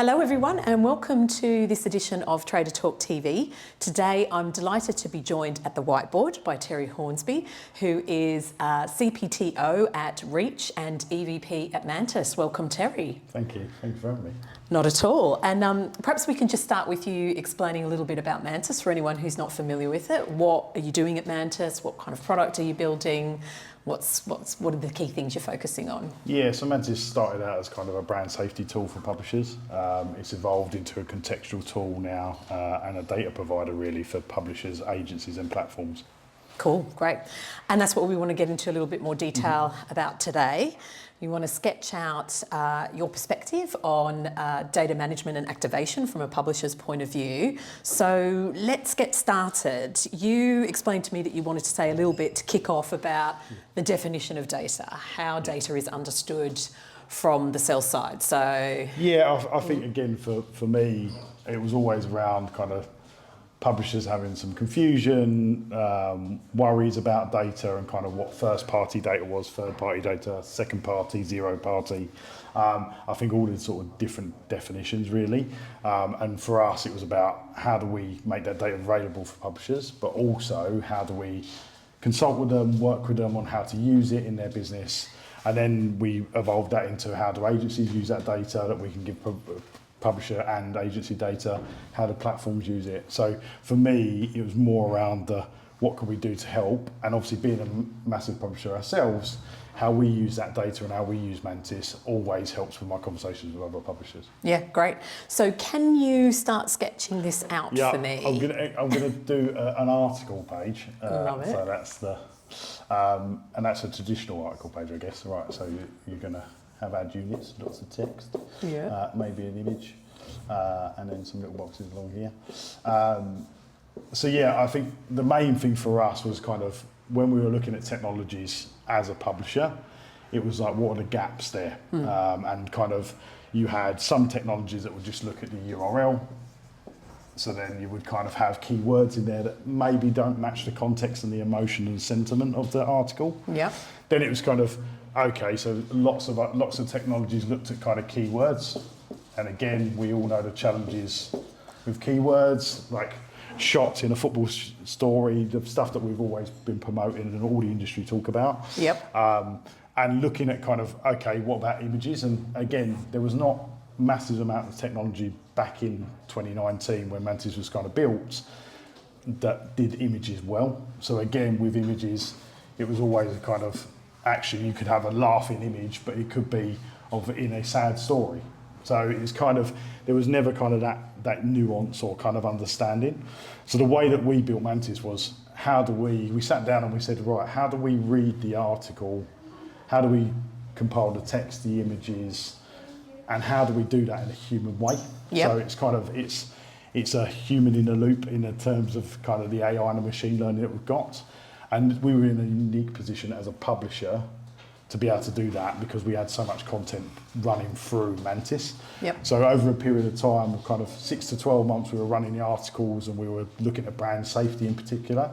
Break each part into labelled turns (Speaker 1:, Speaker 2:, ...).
Speaker 1: Hello everyone and welcome to this edition of Trader Talk TV. Today I'm delighted to be joined at the whiteboard by Terry Hornsby, who is CPTO at Reach and EVP at Mantis. Welcome Terry.
Speaker 2: Thank you for having me.
Speaker 1: Not at all. And perhaps we can just start with you explaining a little bit about Mantis for anyone who's not familiar with it. What are you doing at Mantis? What kind of product are you building? What are the key things you're focusing on?
Speaker 2: Yeah, so Mantis started out as kind of a brand safety tool for publishers. It's evolved into a contextual tool now and a data provider really for publishers, agencies and platforms.
Speaker 1: Cool, great. And that's what we want to get into a little bit more detail about today. We want to sketch out your perspective on data management and activation from a publisher's point of view. So let's get started. You explained to me that you wanted to say a little bit to kick off about the definition of data, how data is understood from the sell side. So
Speaker 2: yeah, I think again for me, it was always around kind of publishers having some confusion, worries about data and kind of what first party data was, third party data, second party, zero party. I think all these sort of different definitions really. And for us, it was about how do we make that data available for publishers, but also how do we consult with them, work with them on how to use it in their business. And then we evolved that into how do agencies use that data that we can give publisher and agency data, how do platforms use it. So for me, it was more around the what can we do to help, and obviously being a massive publisher ourselves, how we use that data and how we use Mantis always helps with my conversations with other publishers.
Speaker 1: Yeah, great. So can you start sketching this out for me?
Speaker 2: I'm gonna do an article page.
Speaker 1: Love it.
Speaker 2: So that's the and that's a traditional article page, I guess. Right. So you're gonna have add units, lots of text, maybe an image, and then some little boxes along here. So yeah, I think the main thing for us was kind of when we were looking at technologies as a publisher, it was like what are the gaps there? And kind of you had some technologies that would just look at the URL. So then you would kind of have keywords in there that maybe don't match the context and the emotion and sentiment of the article.
Speaker 1: Yeah.
Speaker 2: Then it was kind of, okay, so lots of technologies looked at kind of keywords, and again, we all know the challenges with keywords, like shots in a football story, the stuff that we've always been promoting and all the industry talk about.
Speaker 1: Yep.
Speaker 2: And looking at kind of, okay, what about images? And again, there was not massive amount of technology back in 2019 when Mantis was kind of built that did images well. So again, with images, it was always a kind of, actually you could have a laughing image, but it could be in a sad story. So it's kind of, there was never kind of that nuance or kind of understanding. So the way that we built Mantis was, we sat down and we said, right, how do we read the article? How do we compile the text, the images, and how do we do that in a human way?
Speaker 1: Yep.
Speaker 2: So it's kind of, it's a human in the loop in the terms of kind of the AI and the machine learning that we've got. And we were in a unique position as a publisher to be able to do that because we had so much content running through Mantis.
Speaker 1: Yep.
Speaker 2: So over a period of time, kind of 6 to 12 months, we were running the articles and we were looking at brand safety in particular.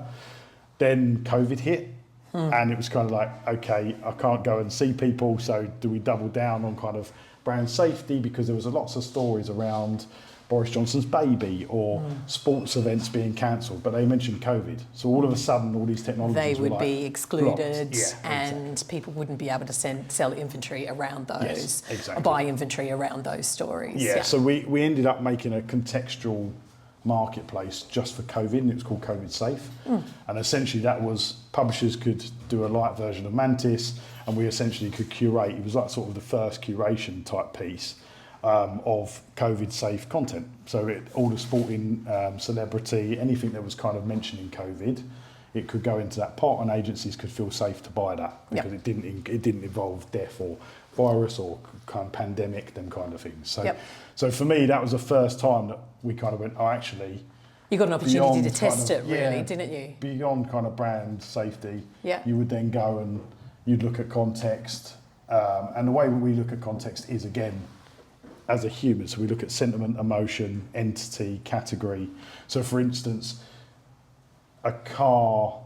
Speaker 2: Then COVID hit and it was kind of like, okay, I can't go and see people. So do we double down on kind of brand safety? Because there was lots of stories around Boris Johnson's baby or sports events being cancelled, but they mentioned COVID. So all of a sudden, all these technologies
Speaker 1: they would be excluded,
Speaker 2: and
Speaker 1: exactly. People wouldn't be able to sell inventory around those,
Speaker 2: yes, exactly.
Speaker 1: or buy inventory around those stories.
Speaker 2: Yeah, so we ended up making a contextual marketplace just for COVID, and it was called COVID Safe. And essentially that was publishers could do a light version of Mantis, and we essentially could curate. It was like sort of the first curation type piece of COVID safe content. So all the sporting, celebrity, anything that was kind of mentioning COVID, it could go into that pot, and agencies could feel safe to buy that because it didn't involve death or virus or kind of pandemic, them kind of things. So, so for me, that was the first time that we kind of went, oh, actually,
Speaker 1: you got an opportunity to test it, really, didn't you?
Speaker 2: Beyond kind of brand safety,
Speaker 1: yeah.
Speaker 2: You would then go and you'd look at context, and the way we look at context is again as a human. So we look at sentiment, emotion, entity, category. So for instance, a car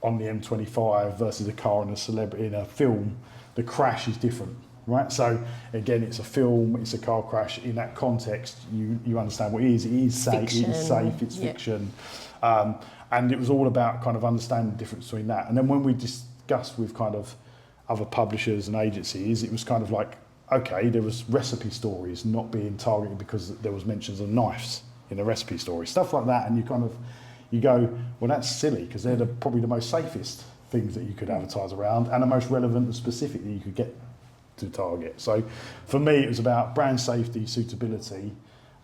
Speaker 2: on the M25 versus a car in a film, the crash is different, right? So again, it's a film, it's a car crash. In that context, you understand what it is. It is safe,
Speaker 1: Fiction.
Speaker 2: it's safe, it's fiction. And it was all about kind of understanding the difference between that. And then when we discussed with kind of other publishers and agencies, it was kind of like, okay, there was recipe stories not being targeted because there was mentions of knives in the recipe story, stuff like that. And you go, well, that's silly because they're probably the most safest things that you could advertise around and the most relevant and specific that you could get to target. So for me, it was about brand safety, suitability,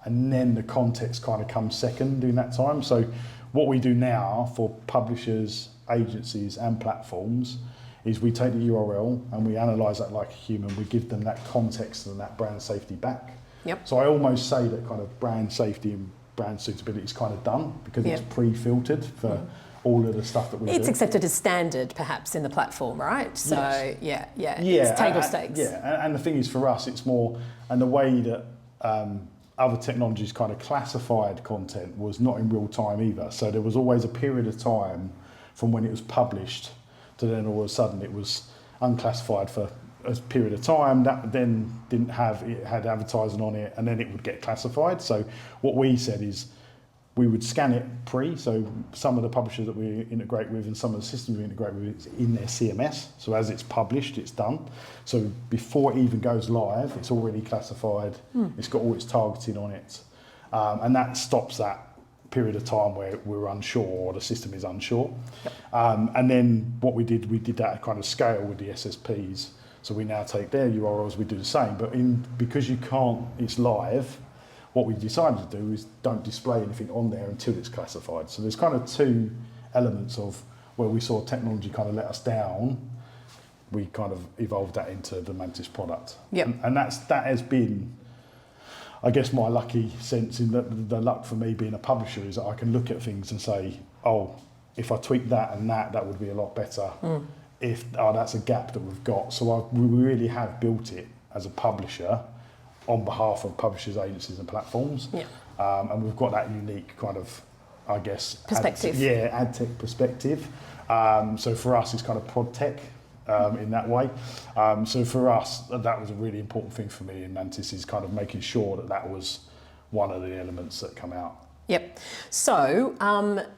Speaker 2: and then the context kind of comes second during that time. So what we do now for publishers, agencies and platforms is we take the URL and we analyse that like a human. We give them that context and that brand safety back.
Speaker 1: Yep.
Speaker 2: So I almost say that kind of brand safety and brand suitability is kind of done because it's pre-filtered for all of the stuff that we do.
Speaker 1: It's accepted as standard, perhaps, in the platform, right? So, it's table stakes.
Speaker 2: And the thing is, for us, it's more, and the way that other technologies kind of classified content was not in real time either. So there was always a period of time from when it was published to then all of a sudden it was unclassified for a period of time. That then it had advertising on it, and then it would get classified. So what we said is we would scan it so some of the publishers that we integrate with and some of the systems we integrate with is in their CMS. So as it's published, it's done. So before it even goes live, it's already classified. It's got all its targeting on it. And that stops that period of time where we're unsure or the system is unsure.
Speaker 1: Yep.
Speaker 2: And then what we did that kind of scale with the SSPs. So we now take their URLs, we do the same, but because you can't, it's live, what we decided to do is don't display anything on there until it's classified. So there's kind of two elements of where we saw technology kind of let us down. We kind of evolved that into the Mantis product.
Speaker 1: Yep.
Speaker 2: And that has been, I guess, my lucky sense in the luck for me being a publisher is that I can look at things and say, oh, if I tweak that and that would be a lot better. That's a gap that we've got. So we really have built it as a publisher on behalf of publishers, agencies and platforms.
Speaker 1: Yeah.
Speaker 2: And we've got that unique kind of, I guess,
Speaker 1: perspective.
Speaker 2: Adtech perspective. So for us, it's kind of prod tech in that way. So for us, that was a really important thing for me in Mantis, is kind of making sure that was one of the elements that come out.
Speaker 1: Yep. So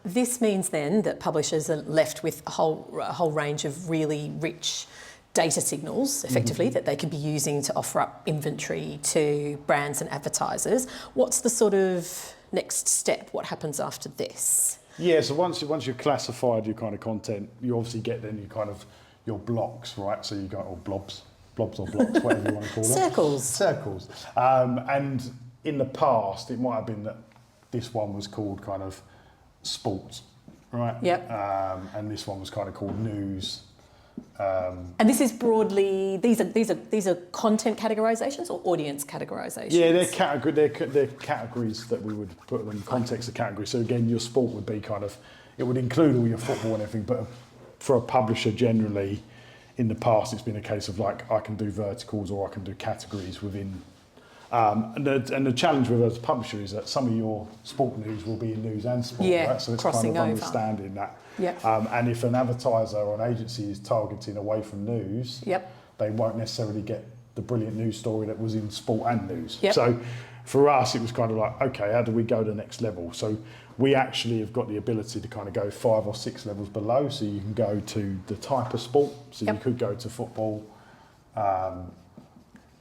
Speaker 1: this means then that publishers are left with a whole range of really rich data signals, effectively, that they could be using to offer up inventory to brands and advertisers. What's the sort of next step? What happens after this?
Speaker 2: Yeah, so once you've classified your kind of content, you obviously get then your blocks, right? So you got all blobs or blocks, whatever you want to call them. Circles. And in the past, it might have been that this one was called kind of sports, right?
Speaker 1: Yep.
Speaker 2: And this one was kind of called news.
Speaker 1: And this is broadly, these are content categorizations or audience categorizations?
Speaker 2: Yeah, they're categories that we would put them in context of categories. So again, your sport would be kind of, it would include all your football and everything, but for a publisher generally, in the past, it's been a case of like, I can do verticals or I can do categories within. And the challenge with us as a publisher is that some of your sport news will be in news and sport, right? So it's
Speaker 1: crossing
Speaker 2: kind of
Speaker 1: over.
Speaker 2: understanding that.
Speaker 1: Yep.
Speaker 2: And if an advertiser or an agency is targeting away from news, they won't necessarily get the brilliant news story that was in sport and news.
Speaker 1: Yep.
Speaker 2: So for us, it was kind of like, okay, how do we go to the next level? So we actually have got the ability to kind of go 5 or 6 levels below. So you can go to the type of sport. So you could go to football.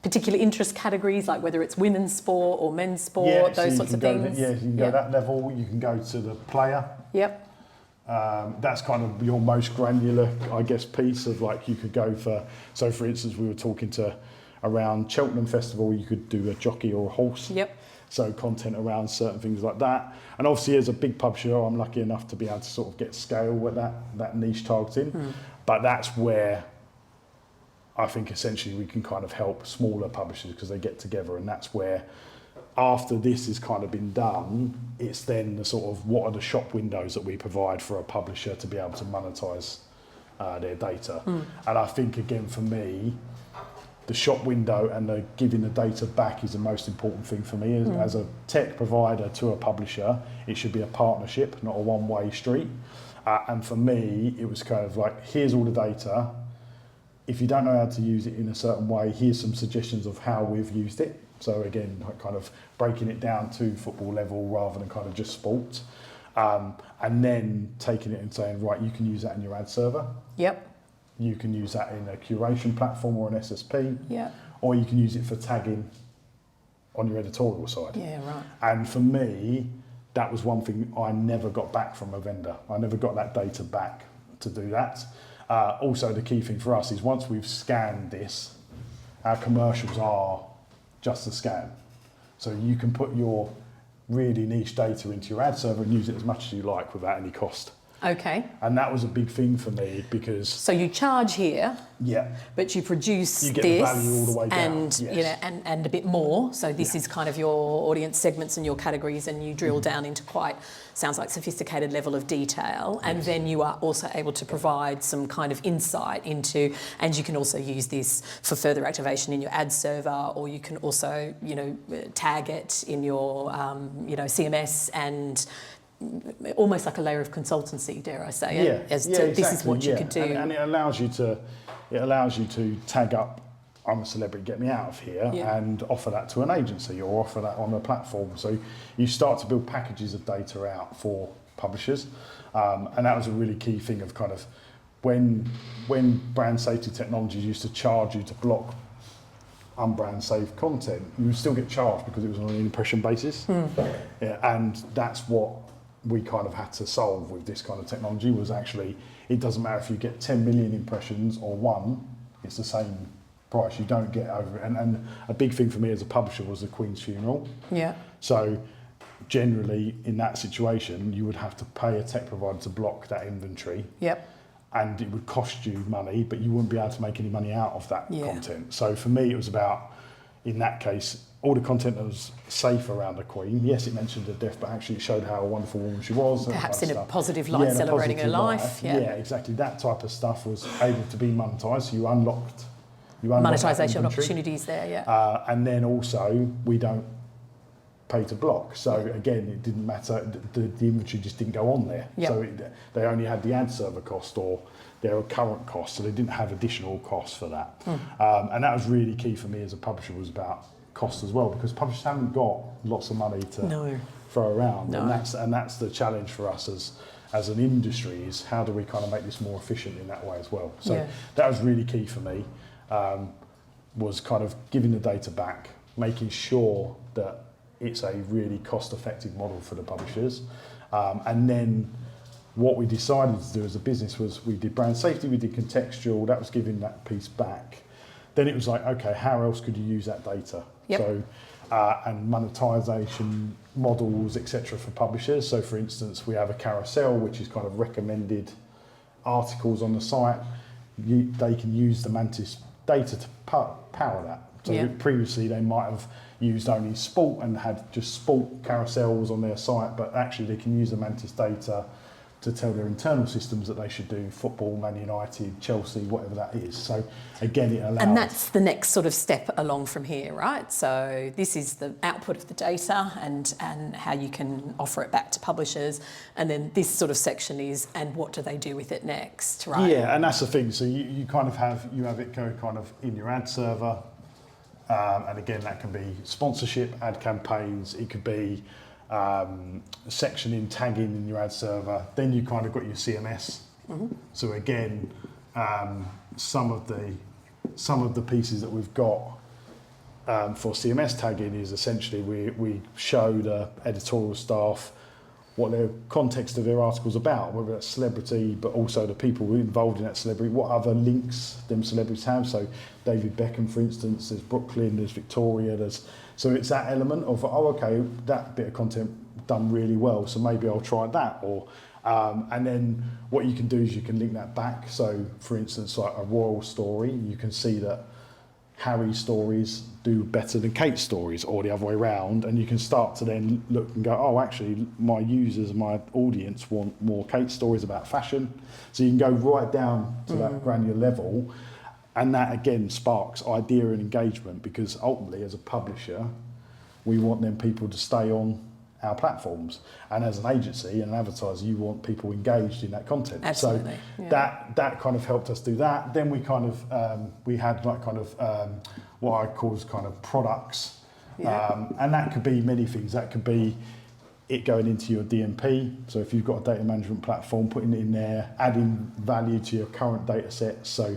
Speaker 1: Particular interest categories, like whether it's women's sport or men's sport, those sorts of things.
Speaker 2: You can go that level. You can go to the player.
Speaker 1: Yep.
Speaker 2: That's kind of your most granular, I guess, piece of like you could go for. So, for instance, we were talking around Cheltenham Festival. You could do a jockey or a horse.
Speaker 1: Yep.
Speaker 2: So content around certain things like that. And obviously, as a big publisher, I'm lucky enough to be able to sort of get scale with that niche targeting. But that's where I think essentially we can kind of help smaller publishers because they get together, and that's where after this has kind of been done, it's then the sort of what are the shop windows that we provide for a publisher to be able to monetize their data. And I think again for me, the shop window and the giving the data back is the most important thing for me. As a tech provider to a publisher, it should be a partnership, not a one-way street. And for me, it was kind of like, here's all the data. if you don't know how to use it in a certain way, here's some suggestions of how we've used it. So again, kind of breaking it down to football level rather than kind of just sport. And then taking it and saying, right, you can use that in your ad server.
Speaker 1: Yep.
Speaker 2: You can use that in a curation platform or an SSP.
Speaker 1: Yeah.
Speaker 2: Or you can use it for tagging on your editorial side.
Speaker 1: Yeah, right.
Speaker 2: And for me, that was one thing I never got back from a vendor. I never got that data back to do that. Also, the key thing for us is once we've scanned this, our commercials are just a scan. So you can put your really niche data into your ad server and use it as much as you like without any cost.
Speaker 1: Okay.
Speaker 2: And that was a big thing for me because...
Speaker 1: So you charge here,
Speaker 2: yeah,
Speaker 1: but you produce
Speaker 2: you get
Speaker 1: this,
Speaker 2: the value all the way down.
Speaker 1: And
Speaker 2: yes.
Speaker 1: you know, and a bit more. So this is kind of your audience segments and your categories, and you drill down into quite, sounds like, sophisticated level of detail. And then you are also able to provide some kind of insight into, and you can also use this for further activation in your ad server, or you can also, you know, tag it in your, you know, CMS and almost like a layer of consultancy, dare I say,
Speaker 2: exactly.
Speaker 1: This is what you could do.
Speaker 2: And it allows you to tag up, I'm a celebrity, get me out of here, and offer that to an agency or offer that on a platform. So you start to build packages of data out for publishers. And that was a really key thing of kind of when brand safety technologies used to charge you to block unbrand safe content, you would still get charged because it was on an impression basis. And that's what we kind of had to solve with this kind of technology, was actually, it doesn't matter if you get 10 million impressions or one, it's the same price. You don't get over it. And a big thing for me as a publisher was the Queen's funeral.
Speaker 1: Yeah.
Speaker 2: So generally in that situation, you would have to pay a tech provider to block that inventory.
Speaker 1: Yep.
Speaker 2: And it would cost you money, but you wouldn't be able to make any money out of that content. So for me, it was about, in that case, all the content that was safe around the Queen. Yes, it mentioned her death, but actually it showed how a wonderful woman she was.
Speaker 1: Perhaps in a positive light, celebrating her life.
Speaker 2: Yeah, exactly. That type of stuff was able to be monetised. So you unlocked
Speaker 1: monetisation opportunities there,
Speaker 2: and then also, we don't pay to block. So again, it didn't matter. The inventory just didn't go on there.
Speaker 1: Yep.
Speaker 2: So they only had the ad server cost or their current cost, so they didn't have additional costs for that. And that was really key for me as a publisher, was about cost as well, because publishers haven't got lots of money to throw around.
Speaker 1: No.
Speaker 2: And that's the challenge for us as an industry, is how do we kind of make this more efficient in that way as well. So that was really key for me, was kind of giving the data back, making sure that it's a really cost-effective model for the publishers. And then what we decided to do as a business was, we did brand safety, we did contextual, that was giving that piece back. Then it was like, okay, how else could you use that data?
Speaker 1: Yep.
Speaker 2: So, and monetization models, etc. for publishers. So for instance, we have a carousel, which is kind of recommended articles on the site. They can use the Mantis data to power that. So previously they might have used only sport and had just sport carousels on their site, but actually they can use the Mantis data to tell their internal systems that they should do football, Man United, Chelsea, whatever that is. So again, it allows...
Speaker 1: And that's the next sort of step along from here, right? So this is the output of the data and how you can offer it back to publishers. And then this sort of section is, and what do they do with it next, right?
Speaker 2: Yeah, and that's the thing. So you kind of have it go kind of in your ad server. And again, that can be sponsorship, ad campaigns. It could be section in tagging in your ad server. Then you kind of got your CMS. So again, some of the pieces that we've got for CMS tagging is essentially we show the editorial staff what their context of their article's about, whether that's celebrity, but also the people involved in that celebrity, what other links them celebrities have. So David Beckham, for instance, there's Brooklyn, there's Victoria, so it's that element of, oh, okay, that bit of content done really well, so maybe I'll try that. Or and then what you can do is you can link that back. So for instance, like a royal story, you can see that Harry's stories do better than Kate's stories, or the other way around, and you can start to then look and go, oh, actually my users, my audience want more Kate's stories about fashion. So you can go right down to that granular level, and that again sparks idea and engagement, because ultimately as a publisher we want them people to stay on our platforms. And as an agency and an advertiser, you want people engaged in that content.
Speaker 1: Absolutely.
Speaker 2: So that kind of helped us do that. Then we kind of we had like kind of what I call as kind of products, and that could be many things. That could be it going into your DMP. So if you've got a data management platform, putting it in there, adding value to your current data sets. So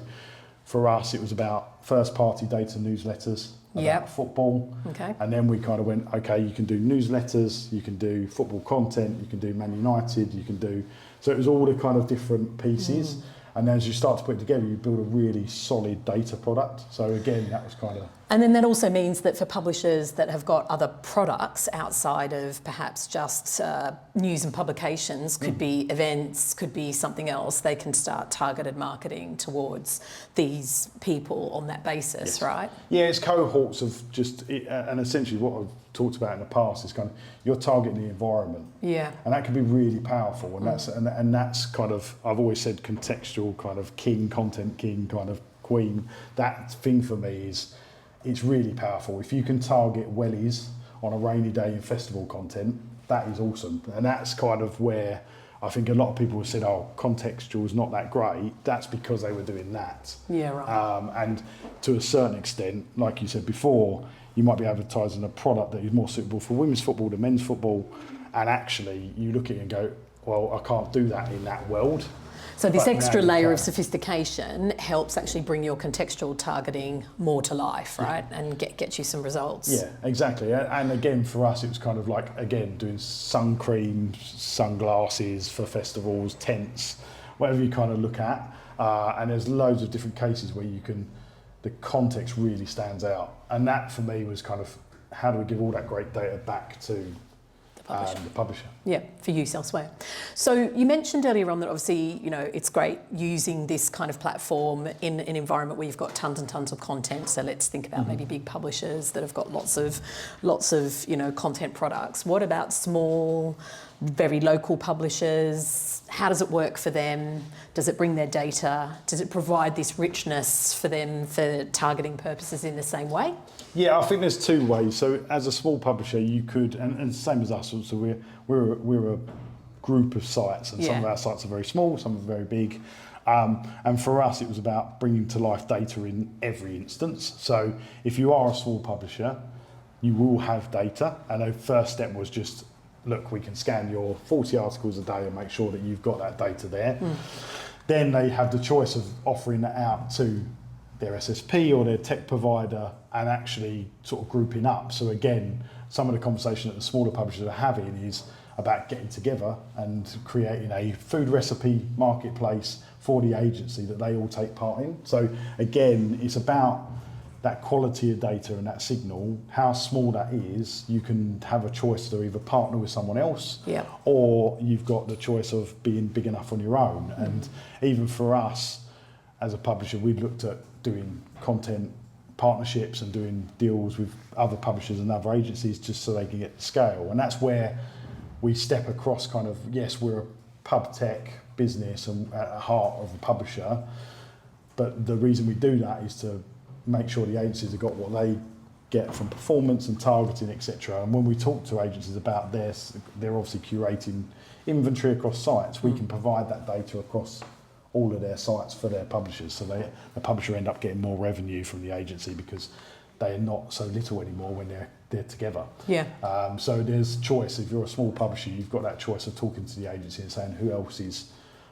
Speaker 2: for us, it was about first-party data newsletters about football.
Speaker 1: Okay.
Speaker 2: And then we kind of went, okay, you can do newsletters, you can do football content, you can do Man United, you can do... So it was all the kind of different pieces. And then as you start to put it together, you build a really solid data product. So again, that was kind of...
Speaker 1: And then that also means that for publishers that have got other products outside of perhaps just news and publications, could be events, could be something else, they can start targeted marketing towards these people on that basis, right? Yeah,
Speaker 2: it's cohorts of just... and essentially what I've talked about in the past is kind of you're targeting the environment.
Speaker 1: Yeah.
Speaker 2: And that can be really powerful. And that's and that's kind of... I've always said contextual kind of king, content king, kind of queen. That thing for me is... It's really powerful. If you can target wellies on a rainy day in festival content, that is awesome. And that's kind of where I think a lot of people have said, oh, contextual is not that great. That's because they were doing that.
Speaker 1: Yeah, right.
Speaker 2: And to a certain extent, like you said before, you might be advertising a product that is more suitable for women's football than men's football. And actually, you look at it and go, well, I can't do that in that world.
Speaker 1: So this extra layer of sophistication helps actually bring your contextual targeting more to life, right? And get you some results.
Speaker 2: Yeah, exactly. And again, for us, it was kind of like, again, doing sun cream, sunglasses for festivals, tents, whatever you kind of look at. And there's loads of different cases where you can, the context really stands out. And that for me was kind of, how do we give all that great data back to the publisher.
Speaker 1: Yeah, for use elsewhere. So you mentioned earlier on that obviously, you know, it's great using this kind of platform in an environment where you've got tons and tons of content. So let's think about maybe big publishers that have got lots of, you know, content products. What about small, very local publishers? How does it work for them? Does it bring their data? Does it provide this richness for them for targeting purposes in the same way?
Speaker 2: Yeah, I think there's two ways. So as a small publisher, you could, and same as us, so we're a group of sites, and some of our sites are very small, some are very big. And for us, it was about bringing to life data in every instance. So if you are a small publisher, you will have data. And the first step was just, look, we can scan your 40 articles a day and make sure that you've got that data there. Then they have the choice of offering that out to their SSP or their tech provider and actually sort of grouping up. So again, some of the conversation that the smaller publishers are having is about getting together and creating a food recipe marketplace for the agency that they all take part in. So again, it's about that quality of data and that signal, how small that is. You can have a choice to either partner with someone else or you've got the choice of being big enough on your own. And even for us as a publisher, we looked at doing content partnerships and doing deals with other publishers and other agencies just so they can get the scale. And that's where we step across kind of, yes, we're a pub tech business and at the heart of the publisher, but the reason we do that is to make sure the agencies have got what they get from performance and targeting, etc. And when we talk to agencies about this, they're obviously curating inventory across sites. We can provide that data across all of their sites for their publishers, so the publisher end up getting more revenue from the agency because they are not so little anymore when they're together. So there's choice. If you're a small publisher, you've got that choice of talking to the agency and saying who else is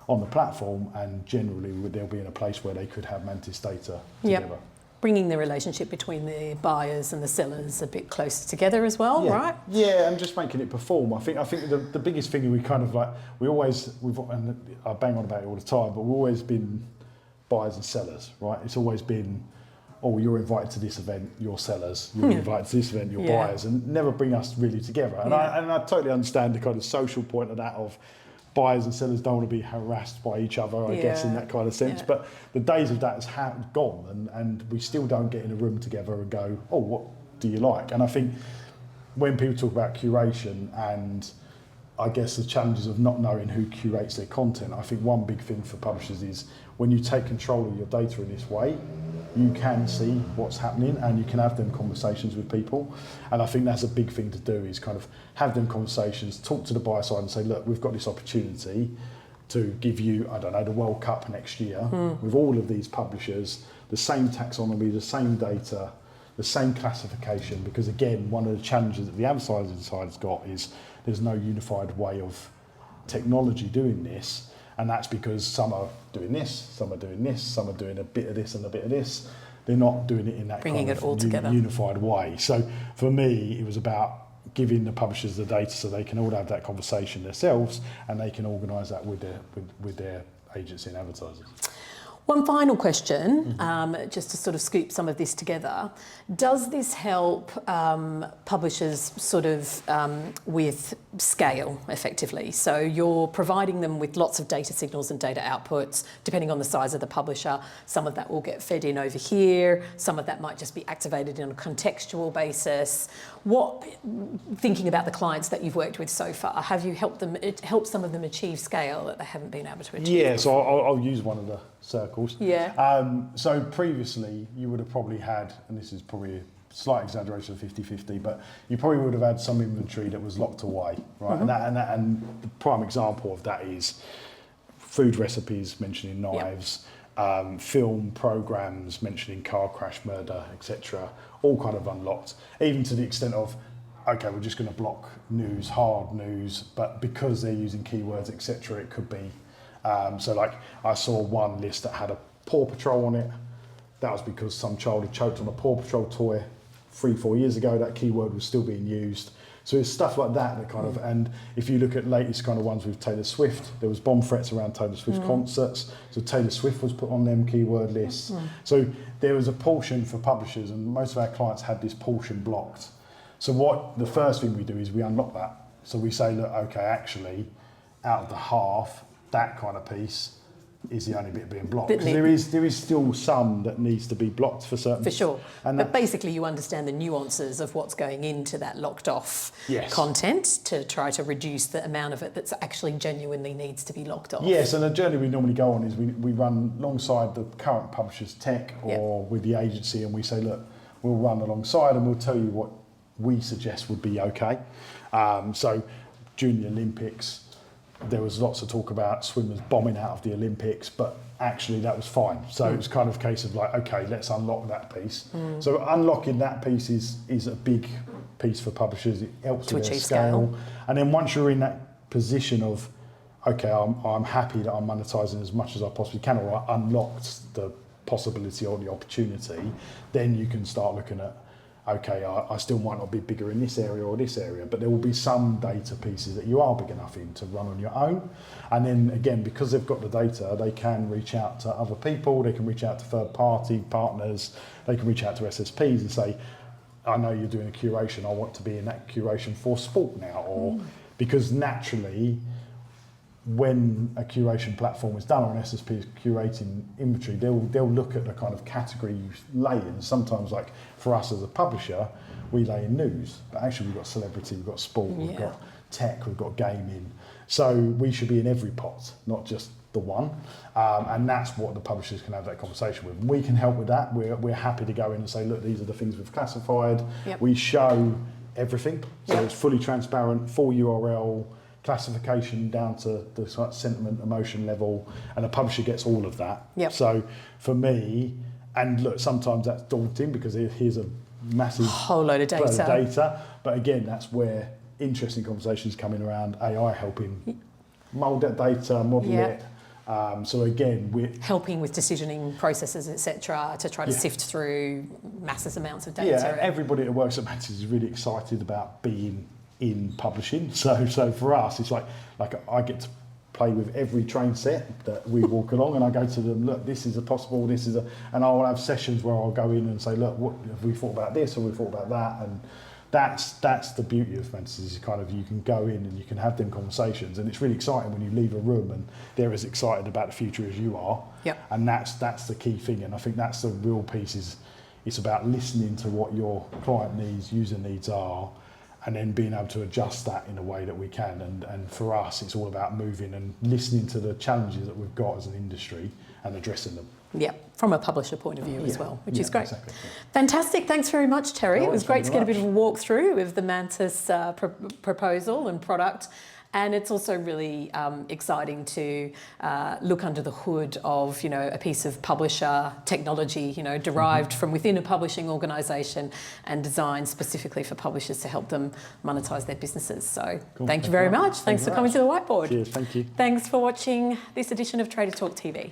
Speaker 2: on the platform, and generally they'll be in a place where they could have Mantis data together.
Speaker 1: Bringing the relationship between the buyers and the sellers a bit closer together as well, right?
Speaker 2: Yeah, and just making it perform. I think the biggest thing we kind of like, and I bang on about it all the time, but we've always been buyers and sellers, right? It's always been, oh, you're invited to this event, you're sellers. You're invited to this event, you're buyers, and never bring us really together. And I totally understand the kind of social point of that of buyers and sellers don't want to be harassed by each other, I guess, in that kind of sense. But the days of that has gone, and we still don't get in a room together and go, oh, what do you like? And I think when people talk about curation and I guess the challenges of not knowing who curates their content, I think one big thing for publishers is when you take control of your data in this way, you can see what's happening and you can have them conversations with people. And I think that's a big thing to do, is kind of have them conversations, talk to the buyer side and say, look, we've got this opportunity to give you, I don't know, the World Cup next year with all of these publishers, the same taxonomy, the same data, the same classification, because again, one of the challenges that the advertising side has got is there's no unified way of technology doing this, and that's because some are doing this, some are doing this, some are doing a bit of this and a bit of this. They're not doing it in that
Speaker 1: Bringing
Speaker 2: kind
Speaker 1: it all
Speaker 2: of
Speaker 1: together.
Speaker 2: unified way. So for me, it was about giving the publishers the data so they can all have that conversation themselves and they can organise that with their agency and advertisers.
Speaker 1: One final question, just to sort of scoop some of this together. Does this help publishers sort of with scale effectively? So you're providing them with lots of data signals and data outputs, depending on the size of the publisher. Some of that will get fed in over here. Some of that might just be activated on a contextual basis. Thinking about the clients that you've worked with so far, have you helped some of them achieve scale that they haven't been able to achieve?
Speaker 2: Yeah, so I'll use one of the circles.
Speaker 1: Yeah.
Speaker 2: So previously you would have probably had, and this is probably a slight exaggeration of 50-50, but you probably would have had some inventory that was locked away, right? And the prime example of that is food recipes mentioning knives, film programs mentioning car crash, murder, etc., all kind of unlocked, even to the extent of, okay, we're just going to block news, hard news, but because they're using keywords, etc., it could be. So like I saw one list that had a Paw Patrol on it. That was because some child had choked on a Paw Patrol toy 3-4 years ago. That keyword was still being used. So it's stuff like that kind of, and if you look at latest kind of ones with Taylor Swift, there was bomb threats around Taylor Swift concerts. So Taylor Swift was put on them keyword lists. So there was a portion for publishers, and most of our clients had this portion blocked. So the first thing we do is we unlock that. So we say, look, okay, actually, out of the half, that kind of piece is the only bit being blocked. Because there is still some that needs to be blocked for certain.
Speaker 1: For sure.
Speaker 2: And
Speaker 1: but basically you understand the nuances of what's going into that locked off content to try to reduce the amount of it that's actually genuinely needs to be locked off.
Speaker 2: Yes, and the journey we normally go on is we run alongside the current publisher's tech or with the agency, and we say, look, we'll run alongside and we'll tell you what we suggest would be okay. So during the Olympics, there was lots of talk about swimmers bombing out of the Olympics, but actually that was fine. So it was kind of a case of like, okay, let's unlock that piece. So unlocking that piece is a big piece for publishers. It helps with their scale. And then once you're in that position of, okay, I'm happy that I'm monetizing as much as I possibly can, or I unlocked the possibility or the opportunity, then you can start looking at, okay, I still might not be bigger in this area or this area, but there will be some data pieces that you are big enough in to run on your own. And then again, because they've got the data, they can reach out to other people, they can reach out to third-party partners, they can reach out to SSPs and say, I know you're doing a curation, I want to be in that curation for sport now. Or because naturally, when a curation platform is done or an SSP is curating inventory, they'll look at the kind of category you lay in. Sometimes, like for us as a publisher, we lay in news, but actually we've got celebrity, we've got sport, we've got tech, we've got gaming. So we should be in every pot, not just the one. And that's what the publishers can have that conversation with. And we can help with that. We're happy to go in and say, look, these are the things we've classified. We show everything, so it's fully transparent, full URL, classification down to the sort of sentiment, emotion level, and a publisher gets all of that. So for me, and look, sometimes that's daunting because here's a massive
Speaker 1: whole load of data.
Speaker 2: But again, that's where interesting conversations coming around AI helping mould that data, model it. So again, we're
Speaker 1: helping with decisioning processes, etc., to try to sift through massive amounts of data.
Speaker 2: Yeah, everybody that works at Mantis is really excited about being in publishing. So for us, it's like I get to play with every train set that we walk along, and I go to them, look, this is a possible, and I'll have sessions where I'll go in and say, look, what have we thought about this, or we thought about that, and that's the beauty of Mantis, is kind of you can go in and you can have them conversations, and it's really exciting when you leave a room and they're as excited about the future as you are. And that's the key thing, and I think that's the real piece. It's about listening to what your client needs, user needs are, and then being able to adjust that in a way that we can. And for us, it's all about moving and listening to the challenges that we've got as an industry and addressing them.
Speaker 1: Yeah, from a publisher point of view as well, which is great.
Speaker 2: Exactly.
Speaker 1: Fantastic. Thanks very much, Terry.
Speaker 2: No
Speaker 1: It was great to
Speaker 2: worries,
Speaker 1: get a
Speaker 2: thank
Speaker 1: bit
Speaker 2: you
Speaker 1: of a walkthrough of the Mantis proposal and product. And it's also really exciting to look under the hood of, you know, a piece of publisher technology, you know, derived from within a publishing organisation and designed specifically for publishers to help them monetise their businesses. So thank you very much. Thanks for coming to the whiteboard.
Speaker 2: Cheers, thank you.
Speaker 1: Thanks for watching this edition of Trader Talk TV.